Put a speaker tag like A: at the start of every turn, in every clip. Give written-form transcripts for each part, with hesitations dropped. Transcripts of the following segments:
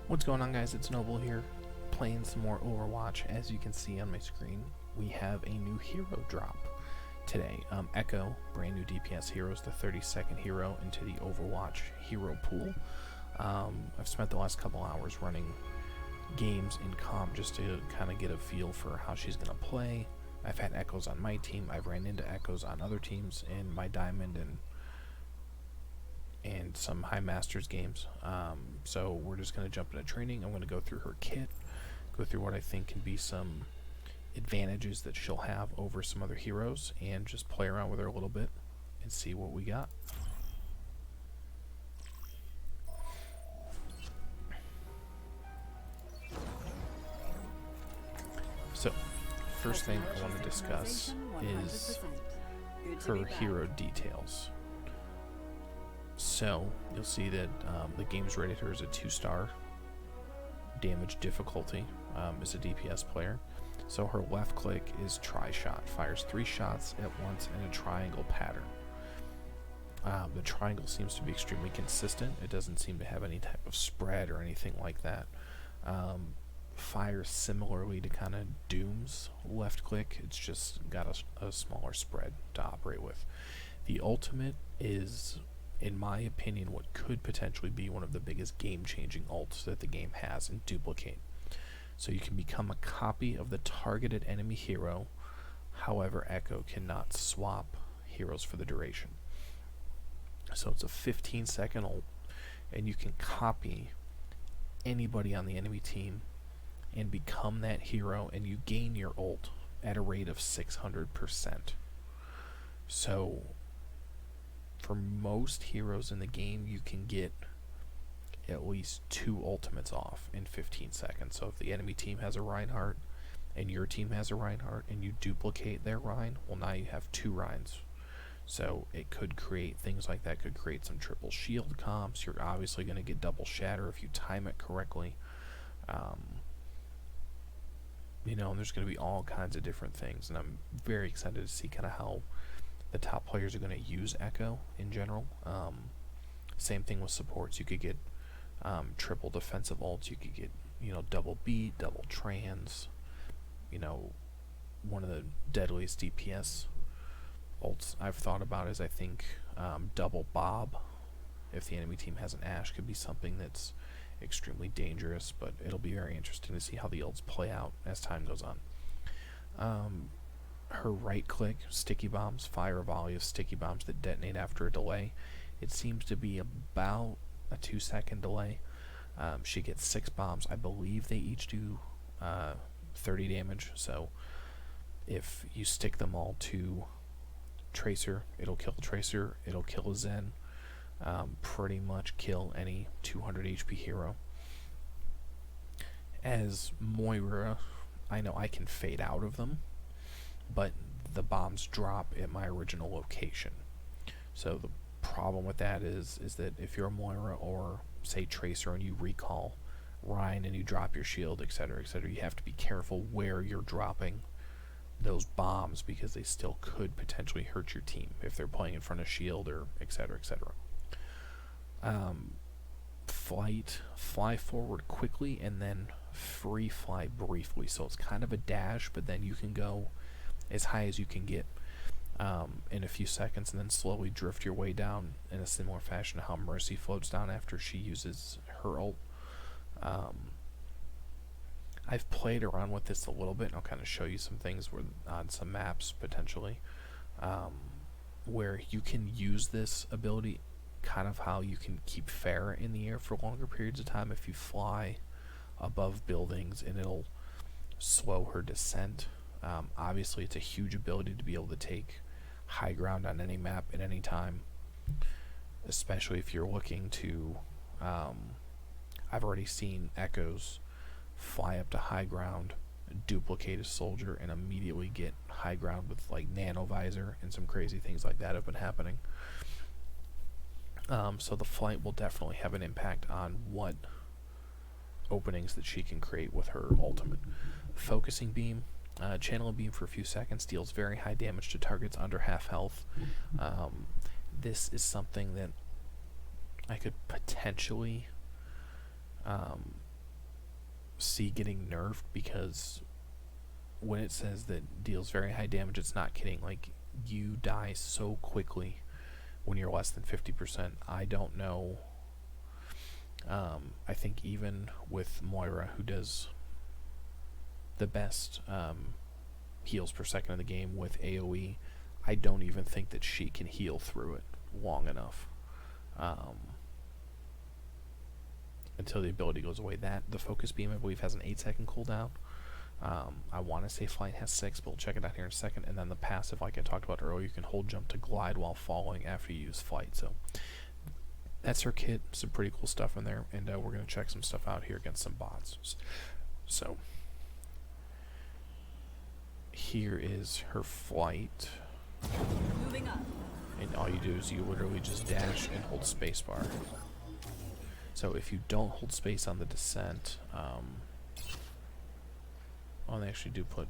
A: What's going on, guys? It's Noble here, playing some more Overwatch. As you can see on my screen, we have a new hero drop today. Echo, brand new DPS heroes, the 32nd hero into the Overwatch hero pool. I've spent the last couple hours running games in comp just to kind of get a feel for how she's going to play. I've had Echoes on my team. I've ran into Echoes on other teams in my Diamond and some High Masters games. So we're just going to jump into training. I'm going to go through her kit, go through what I think can be some advantages that she'll have over some other heroes, and just play around with her a little bit and see what we got. So, first thing I want to discuss is her hero details. So, you'll see that the game's rated her as a 2-star. Damage difficulty is a DPS player. So her left click is tri-shot, fires 3 shots at once in a triangle pattern. The triangle seems to be extremely consistent. It doesn't seem to have any type of spread or anything like that. Fires similarly to kind of Doom's left click. It's just got a smaller spread to operate with. The ultimate is, in my opinion, what could potentially be one of the biggest game-changing ults that the game has in Duplicate. So you can become a copy of the targeted enemy hero. However, Echo cannot swap heroes for the duration. So it's a 15-second ult, and you can copy anybody on the enemy team and become that hero, and you gain your ult at a rate of 600%. So for most heroes in the game, you can get at least 2 ultimates off in 15 seconds. So if the enemy team has a Reinhardt and your team has a Reinhardt and you duplicate their Rein, well, now you have 2 Reins. So it could create things like that, could create some triple shield comps. You're obviously going to get double shatter if you time it correctly. And there's going to be all kinds of different things, and I'm very excited to see kind of how the top players are going to use Echo in general. Same thing with supports. You could get triple defensive ults. You could get double beat, double trans. One of the deadliest DPS ults I've thought about is, I think, double bob. If the enemy team has an Ashe, could be something that's extremely dangerous, but it'll be very interesting to see how the ults play out as time goes on. Her right click, sticky bombs, fire a volley of sticky bombs that detonate after a delay. It seems to be about a 2-second delay. She gets 6 bombs. I believe they each do 30 damage, so if you stick them all to Tracer, it'll kill Tracer, it'll kill a Zen, pretty much kill any 200 HP hero. As Moira, I know I can fade out of them, but the bombs drop at my original location. So the problem with that is that if you're a Moira or say Tracer and you recall Ryan and you drop your shield, etc., you have to be careful where you're dropping those bombs, because they still could potentially hurt your team if they're playing in front of shield or etc. Fly forward quickly and then free fly briefly. So it's kind of a dash, but then you can go as high as you can get in a few seconds, and then slowly drift your way down in a similar fashion to how Mercy floats down after she uses her ult. I've played around with this a little bit, and I'll kind of show you some things on some maps potentially where you can use this ability, kind of how you can keep Pharah in the air for longer periods of time if you fly above buildings, and it'll slow her descent. Obviously it's a huge ability to be able to take high ground on any map at any time, especially if you're looking to I've already seen Echoes fly up to high ground, duplicate a soldier, and immediately get high ground with like nano visor, and some crazy things like that have been happening. So the flight will definitely have an impact on what openings that she can create with her ultimate. Focusing beam, channel a beam for a few seconds, deals very high damage to targets under half health. This is something that I could potentially see getting nerfed, because when it says that deals very high damage, it's not kidding. Like, you die so quickly when you're less than 50%. I don't know. I think even with Moira, who does the best heals per second in the game with AoE, I don't even think that she can heal through it long enough until the ability goes away. The focus beam, I believe, has an 8-second cooldown. I want to say flight has 6, but we'll check it out here in a second. And then the passive, like I talked about earlier, you can hold jump to glide while falling after you use flight. So that's her kit. Some pretty cool stuff in there, and we're going to check some stuff out here against some bots. So here is her flight.
B: Moving up.
A: And all you do is you literally just dash and hold spacebar. So if you don't hold space on the descent, oh, they actually do put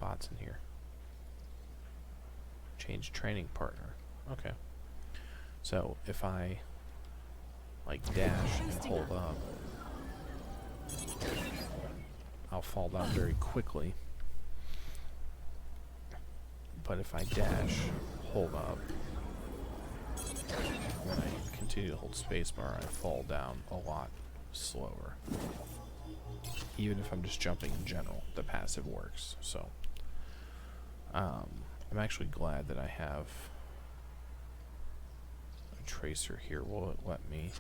A: bots in here. Change training partner. Okay. So if I like dash and hold up, I'll fall down very quickly. But if I dash, hold up, and I continue to hold spacebar, I fall down a lot slower. Even if I'm just jumping in general, the passive works. So I'm actually glad that I have a tracer here. Will it let me?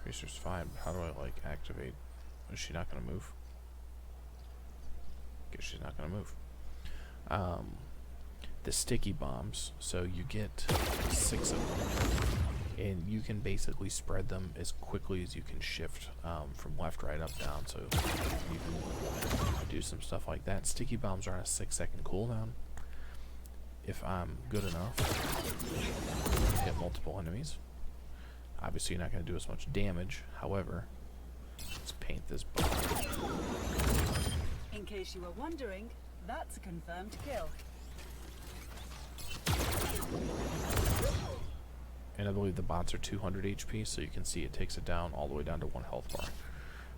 A: Tracer's fine, but how do I like activate? Is she not gonna move? Guess she's not gonna move. The sticky bombs, so you get 6 of them, and you can basically spread them as quickly as you can shift from left, right, up, down, so you can do some stuff like that. Sticky bombs are on a 6-second cooldown. If I'm good enough, hit multiple enemies. Obviously, you're not going to do as much damage. However, let's paint this bomb.
B: In case you were wondering, that's a confirmed kill.
A: And I believe the bots are 200 HP, so you can see it takes it down all the way down to 1 health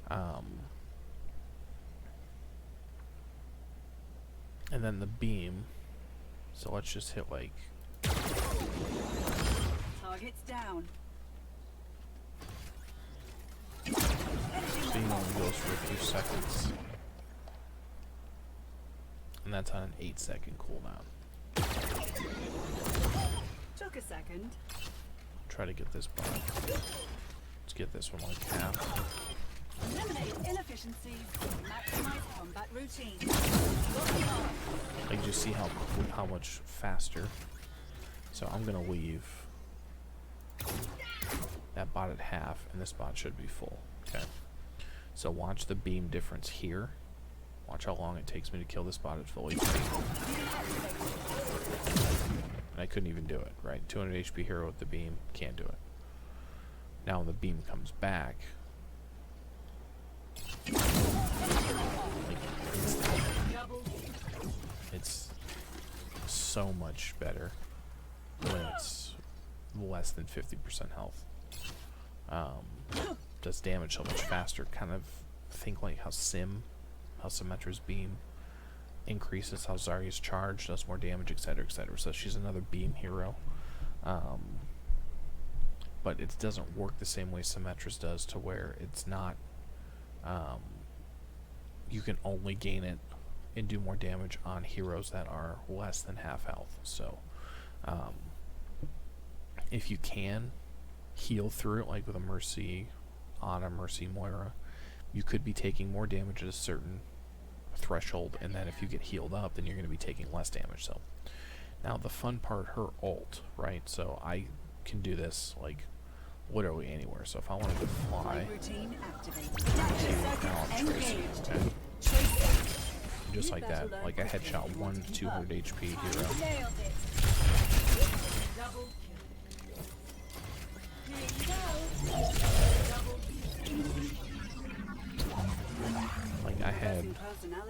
A: bar. And then the beam. So let's just hit like...
B: Target's down.
A: Beam only goes for a few seconds. And that's on an 8-second cooldown.
B: Took a second.
A: Try to get this bot. Let's get this one like half.
B: Eliminate inefficiencies. Maximize combat routine.
A: Like, just see how much faster. So I'm gonna leave that bot at half, and this bot should be full. Okay. So watch the beam difference here. Watch how long it takes me to kill this bot at full HP. And I couldn't even do it, right? 200 HP hero with the beam, can't do it. Now when the beam comes back, like, it's so much better when it's less than 50% health. Does damage so much faster. Kind of think like how Symmetra's beam increases, how Zarya's charge does more damage, etc., etc. So she's another beam hero, but it doesn't work the same way Symmetra's does, to where it's not you can only gain it and do more damage on heroes that are less than half health. So if you can heal through it, like with a Mercy Ana, Mercy Moira, you could be taking more damage at a certain threshold, and then if you get healed up, then you're going to be taking less damage. So now the fun part, her ult, right? So I can do this like literally anywhere. So if I wanted to fly, okay, just like that, like a headshot, 200 HP hero. Like, I had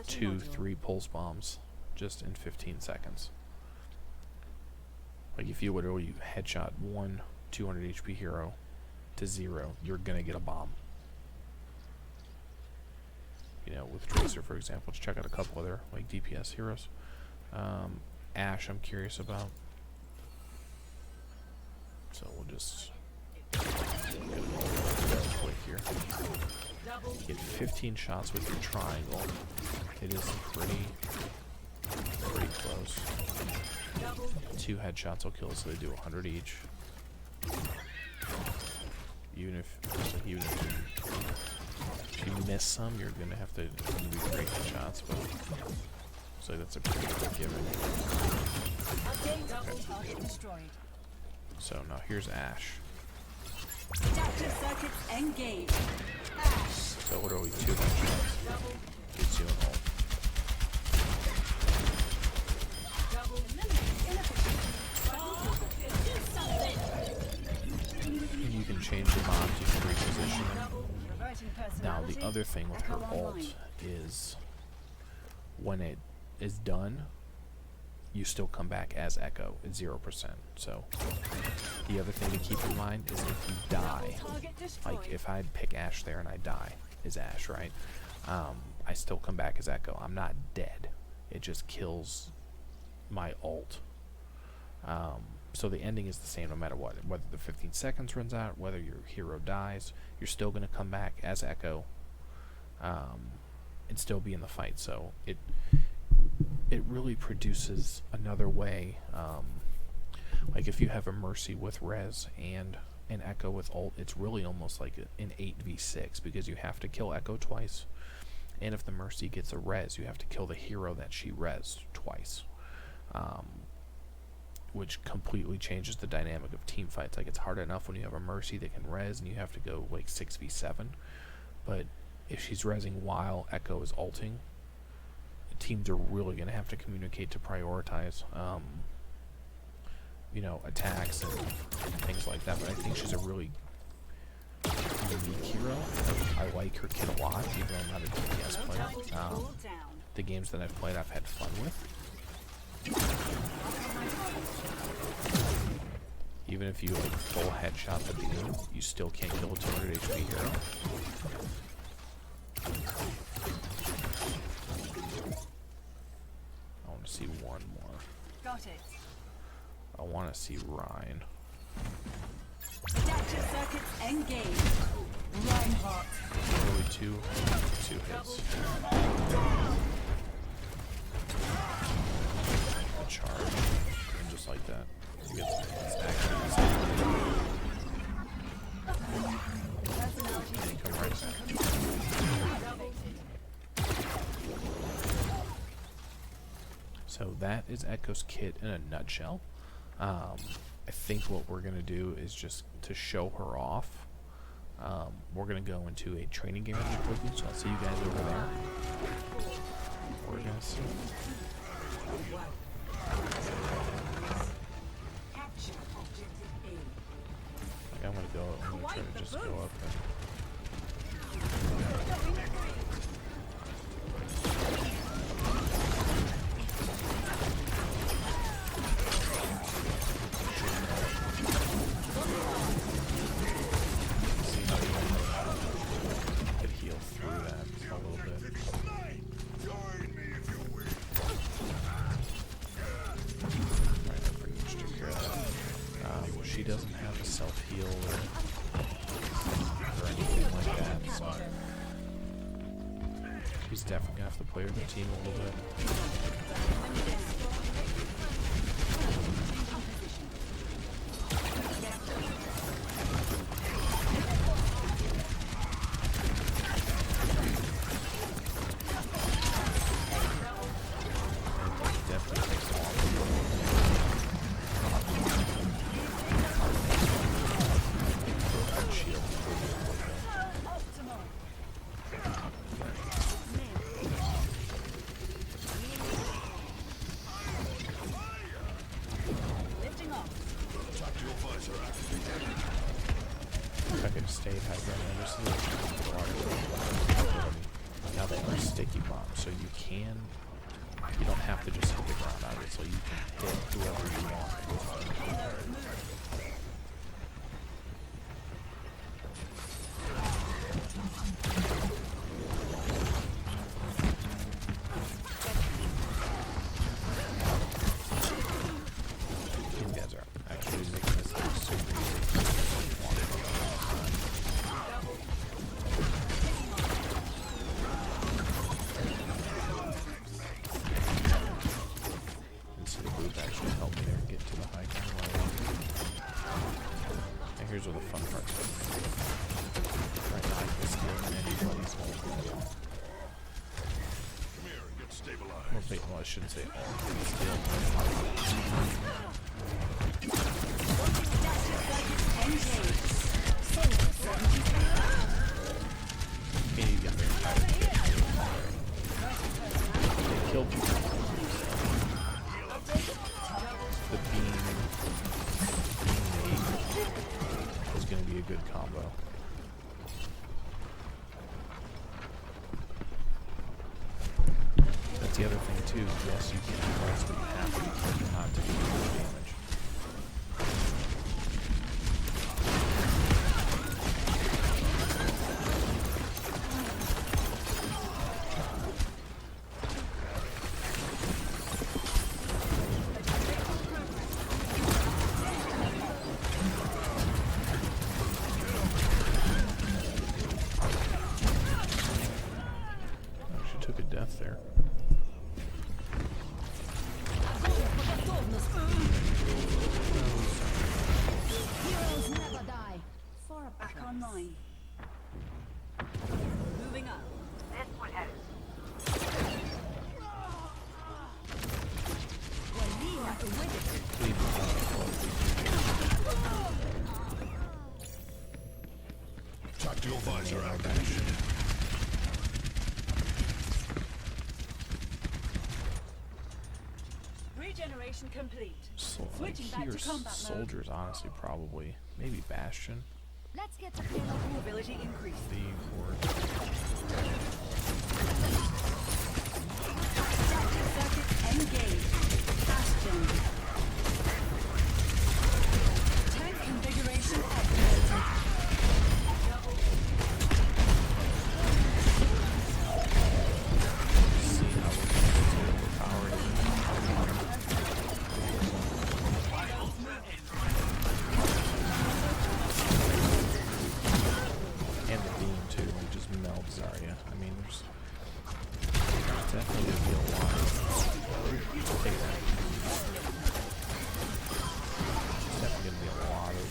A: 2-3 pulse bombs just in 15 seconds. Like, if you literally headshot 200 HP hero, to 0, you're gonna get a bomb. You know, with Tracer, for example. Let's check out a couple other like DPS heroes. Ashe, I'm curious about. So we'll just get real quick here. Get 15 shots with your triangle. It is pretty close. 2 headshots will kill, so they do 100 each. Even if you miss some, you're gonna have to do 3 headshots, but so that's a pretty good given.
B: Destroyed.
A: So now here's Ashe.
B: Adaptive circuits engaged. Ash.
A: So what are we? 2 headshots. Gets you an ult. And you can change the bombs, you can reposition them. Now the other thing with her ult is when it is done, you still come back as Echo at 0%. So the other thing to keep in mind is if you die, like if I pick Ashe there and I die, is Ashe, right? I still come back as Echo. I'm not dead. It just kills my ult. So the ending is the same no matter what. Whether the 15 seconds runs out, whether your hero dies, you're still going to come back as Echo and still be in the fight. So it really produces another way. Like if you have a Mercy with Res and an Echo with ult, it's really almost like an 8v6 because you have to kill Echo twice. And if the Mercy gets a Res, you have to kill the hero that she Res'd twice. Which completely changes the dynamic of team fights. Like it's hard enough when you have a Mercy that can res and you have to go like 6v7, but if she's resing while Echo is ulting, teams are really going to have to communicate to prioritize you know, attacks and things like that. But I think she's a really unique hero. I like her kit a lot, even though I'm not a DPS player. The games that I've played I've had fun with. Even if you like full headshot the beam, you still can't kill a 200 HP hero. I want to see one more.
B: Got it.
A: I want to see Rhine.
B: Adaptive circuits engaged. Reinhardt.
A: Only two hits. A charge. And just like that. You get it's accurate. And you come right back. So that is Echo's kit in a nutshell. I think what we're going to do is just to show her off. We're going to go into a training game really quickly, so I'll see you guys over there. We're going to see. Like I'm going to try to just go up and... She doesn't have a self-heal or anything like that, so she's definitely gonna have to play with the team a little bit. If I could stay high ground, this is now they are sticky bombs, so you don't have to just hit the ground, obviously. You can hit whoever you want. Here's where the fun part is. Right now I can steal anybody's ult. Well, wait, well, I shouldn't say ult. I can steal okay, you got me. They killed you. The beam is going to be a good combo. That's the other thing too. Yes, you can pulse, but you have to be careful not to do more damage. Took a death there.
B: Heroes never die. Back online. Moving up.
C: This will help.
D: Tactical visor activation.
B: Regeneration complete.
A: So, like,
B: Switching back
A: here,
B: to combat mode.
A: soldiers, honestly, probably. Maybe Bastion.
B: Let's get the payload mobility increased.
A: The Horde.
B: Circuits engaged. Bastion. Tank configuration activated.
A: See how overpowered it is. And the beam too, it just melts Zarya. I mean, there's definitely gonna be a lot of take that. There's definitely gonna be a lot of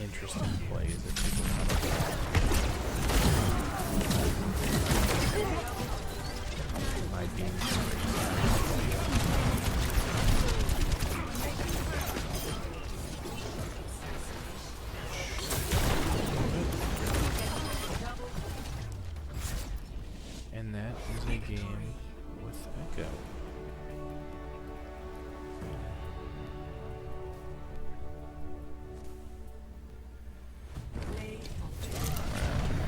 A: interesting plays that people come up with. My beam. And that is a game with Echo.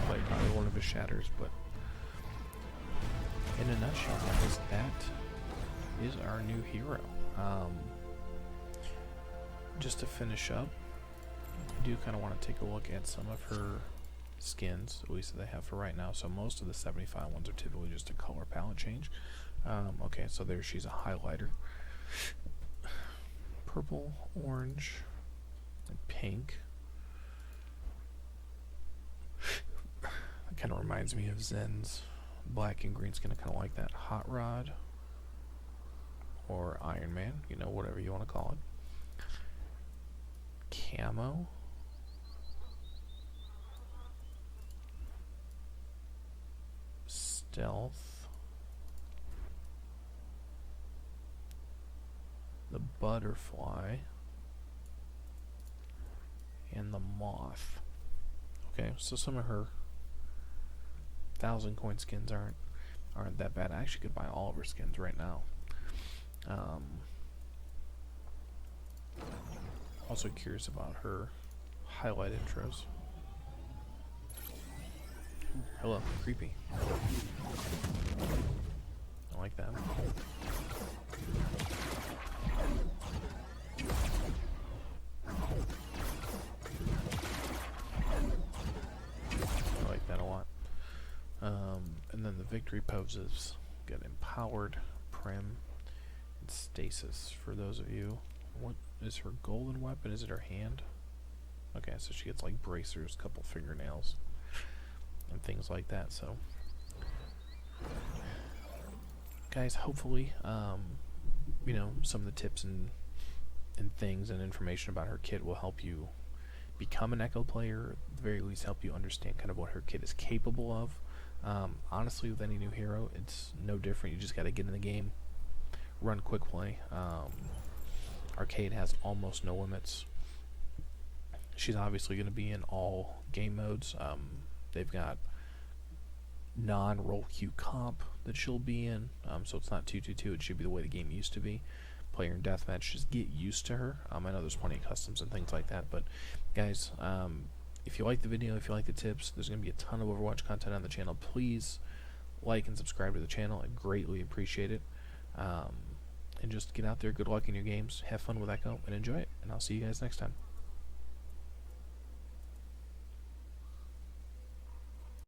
A: Played probably one of his shatters, but in a nutshell, guys, that is our new hero. Just to finish up, I do kind of want to take a look at some of her skins, at least that they have for right now. So most of the 75 ones are typically just a color palette change. Okay, so there she's a highlighter. Purple, orange, and pink. That kind of reminds me of Zen's black and green skin. I kind of like that. Hot Rod or Iron Man, you know, whatever you want to call it. Camo. Stealth. The butterfly. And the moth. Okay, so some of her 1,000 coin skins aren't that bad. I actually could buy all of her skins right now. Also curious about her highlight intros. Ooh, hello, creepy. I like that. I like that a lot. And then the victory poses get empowered, prim, and stasis. For those of you, what is her golden weapon? Is it her hand? Okay, so she gets like bracers, couple fingernails, and things like that. So, guys, hopefully, you know, some of the tips and things and information about her kit will help you become an Echo player, at the very least help you understand kind of what her kit is capable of. Honestly, with any new hero, it's no different. You just got to get in the game, run quick play. Arcade has almost no limits. She's obviously going to be in all game modes. They've got non-roll queue comp that she'll be in, so it's not 2-2-2. It should be the way the game used to be. Player and deathmatch, just get used to her. I know there's plenty of customs and things like that, but guys, if you like the video, if you like the tips, there's going to be a ton of Overwatch content on the channel. Please like and subscribe to the channel. I greatly appreciate it. And just get out there, good luck in your games, have fun with Echo, and enjoy it. And I'll see you guys next time.